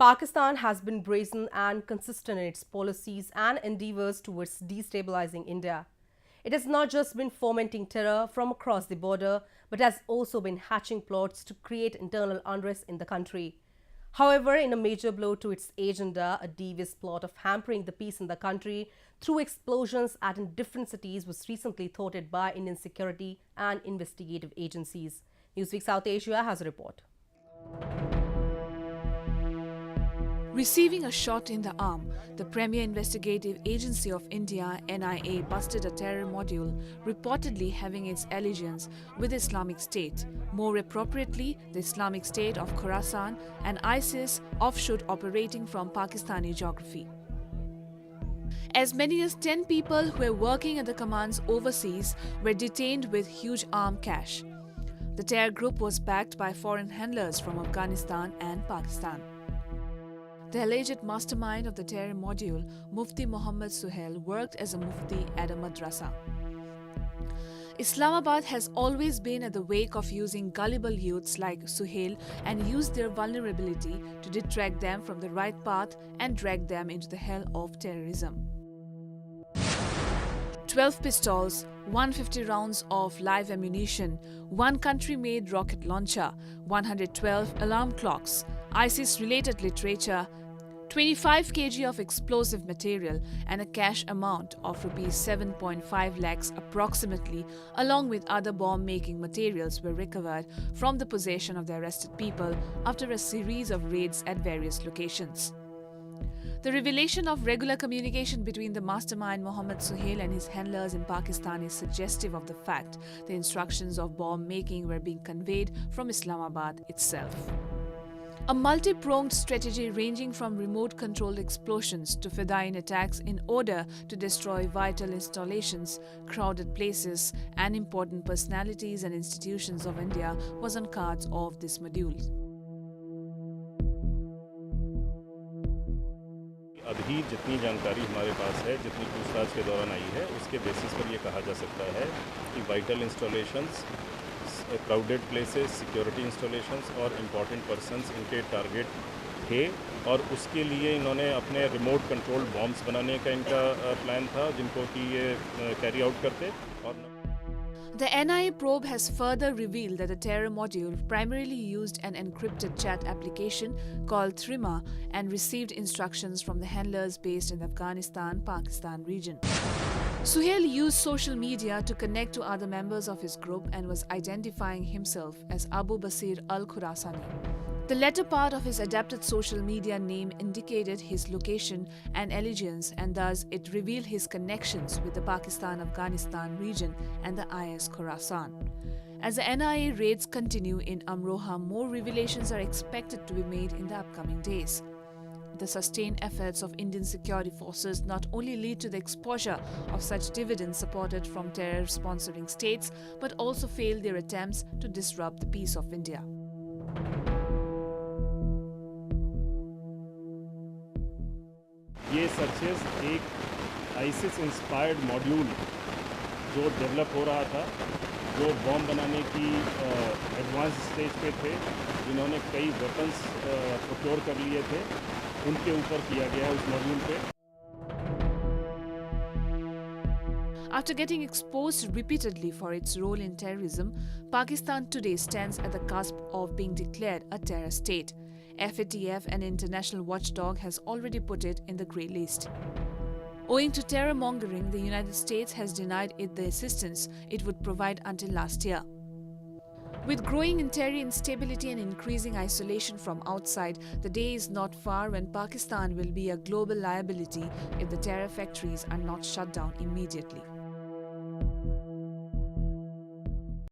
Pakistan has been brazen and consistent in its policies and endeavors towards destabilizing India. It has not just been fomenting terror from across the border, but has also been hatching plots to create internal unrest in the country. However, in a major blow to its agenda, a devious plot of hampering the peace in the country through explosions at different cities was recently thwarted by Indian security and investigative agencies. Newsweek South Asia has a report. Receiving a shot in the arm, the Premier Investigative Agency of India (NIA) busted a terror module reportedly having its allegiance with Islamic State, more appropriately the Islamic State of Khorasan, and ISIS offshoot operating from Pakistani geography. As many as 10 people who were working at the commands overseas were detained with huge arm cash. The terror group was backed by foreign handlers from Afghanistan and Pakistan. The alleged mastermind of the terror module, Mufti Muhammad Suhail, worked as a mufti at a madrasa. Islamabad has always been at the wake of using gullible youths like Suhail and used their vulnerability to detract them from the right path and drag them into the hell of terrorism. 12 pistols, 150 rounds of live ammunition, one country-made rocket launcher, 112 alarm clocks, ISIS-related literature, 25 kg of explosive material and a cash amount of rupees 7.5 lakhs approximately, along with other bomb-making materials were recovered from the possession of the arrested people after a series of raids at various locations. The revelation of regular communication between the mastermind Mohammad Suhail and his handlers in Pakistan is suggestive of the fact the instructions of bomb making were being conveyed from Islamabad itself. A multi-pronged strategy ranging from remote-controlled explosions to Fedayeen attacks in order to destroy vital installations, crowded places, and important personalities and institutions of India was on cards of this module. अभी जितनी जानकारी हमारे पास है, जितनी पूछताछ के दौरान आई है, उसके बेसिस पर ये कहा जा सकता है कि vital installations, crowded places, security installations और इम्पॉर्टेंट पर्सन्स इनके टारगेट थे और उसके लिए इन्होंने अपने रिमोट कंट्रोल बॉम्ब्स बनाने का इनका प्लान था, जिनको कि ये कैरी आउट करते और The NIA probe has further revealed that the terror module primarily used an encrypted chat application called Thrimma and received instructions from the handlers based in the Afghanistan-Pakistan region. Suhail used social media to connect to other members of his group and was identifying himself as Abu Basir al-Khurasani. The latter part of his adapted social media name indicated his location and allegiance, and thus it revealed his connections with the Pakistan-Afghanistan region and the IS Khorasan. As the NIA raids continue in Amroha, more revelations are expected to be made in the upcoming days. The sustained efforts of Indian security forces not only lead to the exposure of such dividends supported from terror-sponsoring states, but also fail their attempts to disrupt the peace of India. ये searches एक ISIS inspired module जो develop हो रहा था, जो bomb बनाने की advance stage पे थे, जिन्होंने कई वेपन्स प्रोक्योर कर लिए थे, उनके ऊपर किया गया है उस मॉड्यूल पे. After getting exposed repeatedly for its role in terrorism, Pakistan today stands at the cusp of being declared a terror state. FATF, an international watchdog, has already put it in the grey list. Owing to terror mongering, the United States has denied it the assistance it would provide until last year. With growing interior instability and increasing isolation from outside, the day is not far when Pakistan will be a global liability if the terror factories are not shut down immediately.